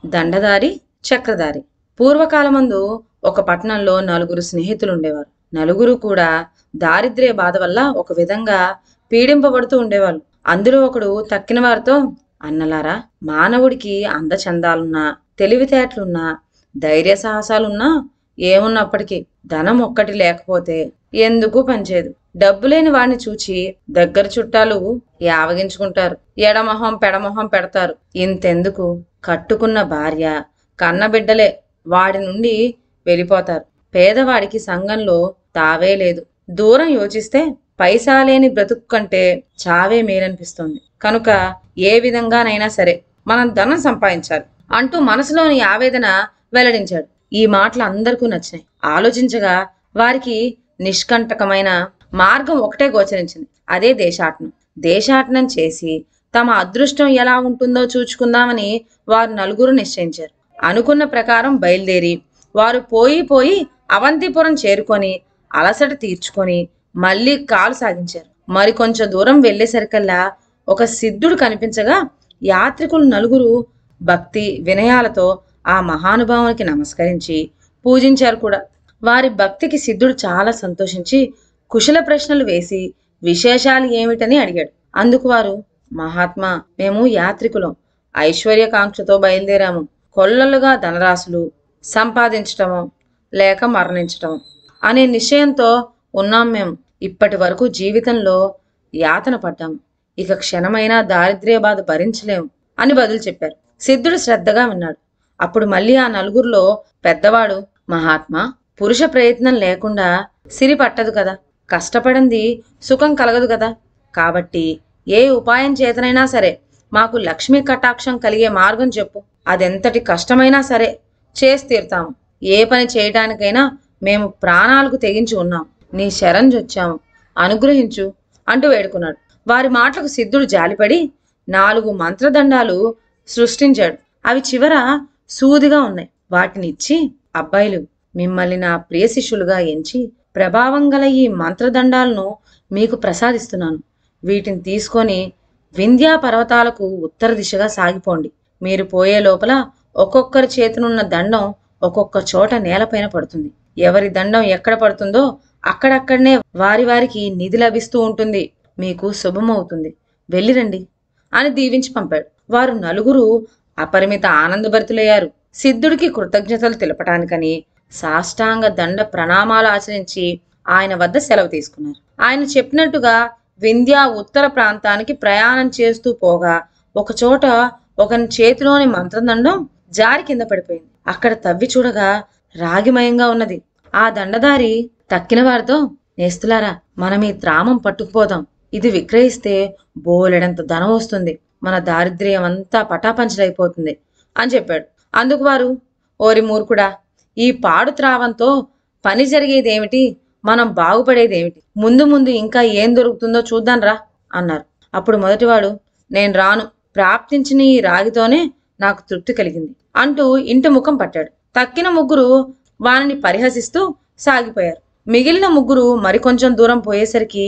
దండదారి, చక్రధారి. పూర్వకాలమందు ఒక పట్టణంలో నలుగురు స్నేహితులు ఉండేవారు. నలుగురు కూడా దారిద్ర్య బాధ వల్ల ఒక విధంగా పీడింపబడుతూ ఉండేవాళ్ళు. అందులో ఒకడు తక్కిన వారితో, అన్నలారా, మానవుడికి అందచందాలున్నా, తెలివితేటలున్నా, ధైర్య సాహసాలున్నా, ఏమున్నప్పటికీ ధనం ఒక్కటి లేకపోతే ఎందుకు పనిచేయదు. డబ్బు లేని వాడిని చూచి దగ్గర చుట్టాలు యావగించుకుంటారు, ఎడమొహం పెడమొహం పెడతారు. ఇంతెందుకు, కట్టుకున్న భార్య, కన్నబిడ్డలే వాడి నుండి వెళ్ళిపోతారు. పేదవాడికి సంఘంలో తావే లేదు. దూరం యోచిస్తే పైసా లేని బ్రతుకు కంటే చావే మేలనిపిస్తుంది. కనుక ఏ విధంగానైనా సరే మనం ధనం సంపాదించాలి అంటూ మనసులోని ఆవేదన వెల్లడించాడు. ఈ మాటలు అందరికీ నచ్చినాయి. ఆలోచించగా వారికి నిష్కంటకమైన మార్గం ఒకటే గోచరించింది. అదే దేశాటనం. దేశాటనం చేసి తమ అదృష్టం ఎలా ఉంటుందో చూచుకుందామని వారు నలుగురు నిశ్చయించారు. అనుకున్న ప్రకారం బయలుదేరి వారు పోయి అవంతిపురం చేరుకొని అలసట తీర్చుకొని మళ్ళీ కాలు సాగించారు. మరికొంచెం దూరం వెళ్లేసరికల్లా ఒక సిద్ధుడు కనిపించగా యాత్రికులు నలుగురు భక్తి వినయాలతో ఆ మహానుభావునికి నమస్కరించి పూజించారు కూడా. వారి భక్తికి సిద్ధుడు చాలా సంతోషించి కుశల ప్రశ్నలు వేసి విశేషాలు ఏమిటని అడిగాడు. అందుకు వారు, మహాత్మా, మేము యాత్రికులం, ఐశ్వర్యకాంక్షతో బయలుదేరాము. కొల్లలుగా ధనరాశులు సంపాదించటమో లేక మరణించటం అనే నిశ్చయంతో ఉన్నాం. మేము ఇప్పటి వరకు జీవితంలో యాతన పడ్డాము. ఇక క్షణమైనా దారిద్ర్య బాధ భరించలేము అని బదులు చెప్పారు. సిద్ధుడు శ్రద్ధగా విన్నాడు. అప్పుడు మళ్ళీ ఆ నలుగురిలో పెద్దవాడు, మహాత్మా, పురుష ప్రయత్నం లేకుండా సిరి పట్టదు కదా, కష్టపడింది సుఖం కలగదు కదా. కాబట్టి ఏ ఉపాయం చేతనైనా సరే మాకు లక్ష్మీ కటాక్షం కలిగే మార్గం చెప్పు. అదెంతటి కష్టమైనా సరే చేసి తీరుతాము. ఏ పని చేయటానికైనా మేము ప్రాణాలకు తెగించి ఉన్నాం. నీ శరణ్జొచ్చాము, అనుగ్రహించు అంటూ వేడుకున్నాడు. వారి మాటలకు సిద్ధుడు జాలిపడి 4 మంత్రదండాలు సృష్టించాడు. అవి చివర సూదిగా ఉన్నాయి. వాటినిచ్చి, అబ్బాయిలు, మిమ్మల్ని నా ప్రియ శిష్యులుగా ఎంచి ప్రభావం గల ఈ మంత్రదండాలను మీకు ప్రసాదిస్తున్నాను. వీటిని తీసుకొని వింధ్యా పర్వతాలకు ఉత్తర దిశగా సాగిపోండి. మీరు పోయే లోపల ఒక్కొక్కరి చేతినున్న దండం ఒక్కొక్క చోట నేలపైన పడుతుంది. ఎవరి దండం ఎక్కడ పడుతుందో అక్కడక్కడనే వారికి నిధి లభిస్తూ ఉంటుంది. మీకు శుభమవుతుంది, వెళ్ళిరండి అని దీవించి పంపాడు. వారు నలుగురు అపరిమిత ఆనందభరితులయ్యారు. సిద్ధుడికి కృతజ్ఞతలు తెలపటానికని సాష్టాంగ దండ ప్రణామాలు ఆచరించి ఆయన వద్ద సెలవు తీసుకున్నారు. ఆయన చెప్పినట్టుగా వింధ్యా ఉత్తర ప్రాంతానికి ప్రయాణం చేస్తూ పోగా ఒకచోట ఒకని చేతిలోని మంత్రదండం జారి కింద పడిపోయింది. అక్కడ తవ్వి చూడగా రాగిమయంగా ఉన్నది. ఆ దండదారి తక్కిన వారితో, నేస్తులారా, మనం ఈ త్రామం పట్టుకుపోదాం. ఇది విక్రయిస్తే బోలెడంత ధనం వస్తుంది. మన దారిద్ర్యం అంతా పటాపంచలైపోతుంది అని చెప్పాడు. అందుకు వారు, ఓరి మూర్ఖుడా, ఈ పాడు త్రావంతో పని జరిగేదేమిటి, మనం బాగుపడేదేమిటి? ముందు ముందు ఇంకా ఏం దొరుకుతుందో చూద్దాంరా అన్నారు. అప్పుడు మొదటివాడు, నేను రాను, ప్రాప్తించిన ఈ రాగితోనే నాకు తృప్తి కలిగింది అంటూ ఇంటి ముఖం పట్టాడు. తక్కిన ముగ్గురు వానిని పరిహసిస్తూ సాగిపోయారు. మిగిలిన ముగ్గురు మరికొంచెం దూరం పోయేసరికి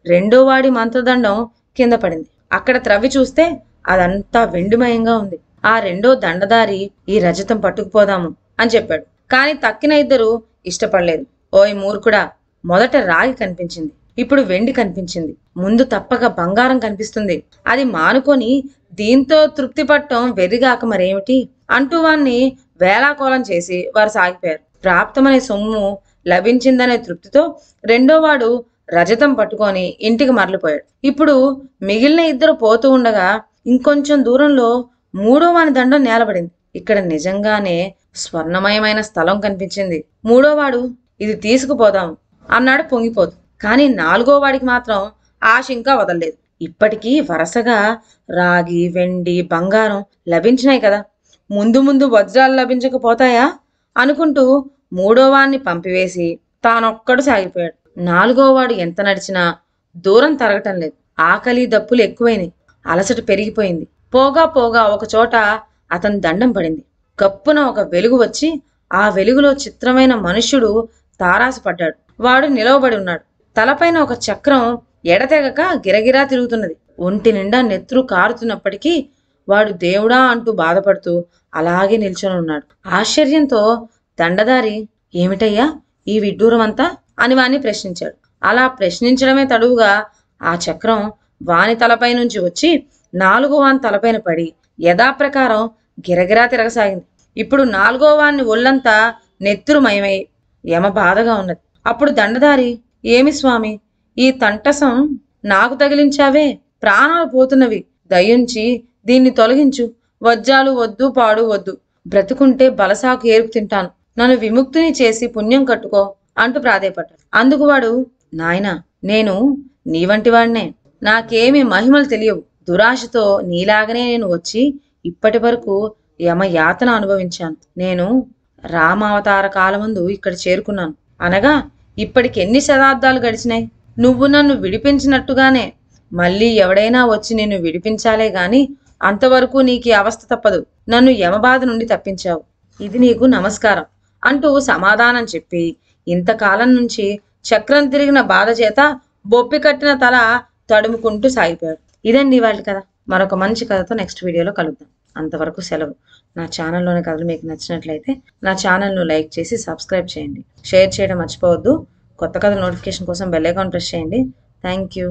రెండో వాడి మంత్రదండం కింద పడింది. అక్కడ త్రవ్వి చూస్తే అదంతా వెండిమయంగా ఉంది. ఆ రెండో దండదారి, ఈ రజతం పట్టుకుపోదాము అని చెప్పాడు. కాని తక్కిన ఇద్దరు ఇష్టపడలేదు. ఓయ్ మూర్ఖుడా, మొదట రాగి కనిపించింది, ఇప్పుడు వెండి కనిపించింది, ముందు తప్పక బంగారం కనిపిస్తుంది. అది మానుకొని దీంతో తృప్తి పట్టడం వెర్రిగాక మరేమిటి అంటూ వాన్ని వేలాకోలం చేసి వారు సాగిపోయారు. ప్రాప్తమనే సొమ్ము లభించిందనే తృప్తితో రెండోవాడు రజతం పట్టుకొని ఇంటికి మరలిపోయాడు. ఇప్పుడు మిగిలిన ఇద్దరు పోతూ ఉండగా ఇంకొంచెం దూరంలో మూడో వాని దండం నేలబడింది. ఇక్కడ నిజంగానే స్వర్ణమయమైన స్థలం కనిపించింది. మూడోవాడు, ఇది తీసుకుపోదాము అన్నాడు పొంగిపోతూ. కానీ నాలుగో వాడికి మాత్రం ఆశ ఇంకా వదలలేదు. ఇప్పటికీ వరుసగా రాగి, వెండి, బంగారం లభించినాయి కదా, ముందు ముందు వజ్రాలు లభించకపోతాయా అనుకుంటూ మూడోవాడిని పంపివేసి తానొక్కడు సాగిపోయాడు. నాలుగోవాడు ఎంత నడిచినా దూరం తరగటం లేదు. ఆకలి దప్పులు ఎక్కువైనాయి. అలసట పెరిగిపోయింది. పోగా పోగా ఒక చోట అతని దండం పడింది. గప్పున ఒక వెలుగు వచ్చి ఆ వెలుగులో చిత్రమైన మనుష్యుడు తారాసపడ్డాడు. వాడు నిలవబడి ఉన్నాడు. తలపైన ఒక చక్రం ఎడతెగక గిరగిరా తిరుగుతున్నది. ఒంటి నిండా నెత్తురు కారుతున్నప్పటికీ వాడు దేవుడా అంటూ బాధపడుతూ అలాగే నిల్చొని ఉన్నాడు. ఆశ్చర్యంతో దండధారి ఏమిటయ్యా ఈ విడ్డూరం అంతా అని వాణ్ణి ప్రశ్నించాడు. అలా ప్రశ్నించడమే తడువుగా ఆ చక్రం వాని తలపై నుంచి వచ్చి 4వ వాని తలపైన పడి యథాప్రకారం గిరగిరా తిరగసాగింది. ఇప్పుడు 4వ వాని ఒళ్ళంతా నెత్తురుమయమై యమ బాధగా ఉన్నది. అప్పుడు దండధారి ఏమి స్వామి ఈ తంటసం నాకు తగిలించావే, ప్రాణాలు పోతున్నవి, దయుంచి దీన్ని తొలగించు, వజ్జాలు వద్దు పాడు వద్దు, బ్రతుకుంటే బలసాకు ఏరుకు తింటాను, నన్ను విముక్తిని చేసి పుణ్యం కట్టుకో అంటూ ప్రాధేయపడ్డాడు. అందుకు వాడు నాయనా నేను నీ వంటి వాడినే, నాకేమి మహిమలు తెలియవు, దురాశతో నీలాగనే నేను వచ్చి ఇప్పటి వరకు యమ యాతన అనుభవించాను. నేను రామావతార కాలమందు ఇక్కడ చేరుకున్నాను అనగా ఇప్పటికి ఎన్ని శతాబ్దాలు గడిచినాయి. నువ్వు నన్ను విడిపించినట్టుగానే మళ్ళీ ఎవడైనా వచ్చి నిన్ను విడిపించాలే గాని అంతవరకు నీకు ఈ అవస్థ తప్పదు. నన్ను యమబాధ నుండి తప్పించావు, ఇది నీకు నమస్కారం అంటూ సమాధానం చెప్పి ఇంతకాలం నుంచి చక్రం తిరిగిన బాధ చేత బొప్పి కట్టిన తల తడుముకుంటూ సాగిపోయాడు. ఇదండి ఇవాళ కథ. మరొక మంచి కథతో నెక్స్ట్ వీడియోలో కలుద్దాం. అంతవరకు సెలవు. నా ఛానల్లోని కథలు మీకు నచ్చినట్లయితే నా ఛానల్ను లైక్ చేసి సబ్స్క్రైబ్ చేయండి. షేర్ చేయడం మర్చిపోవద్దు. కొత్త కథల నోటిఫికేషన్ కోసం బెల్ ఐకాన్ ప్రెస్ చేయండి. Thank you.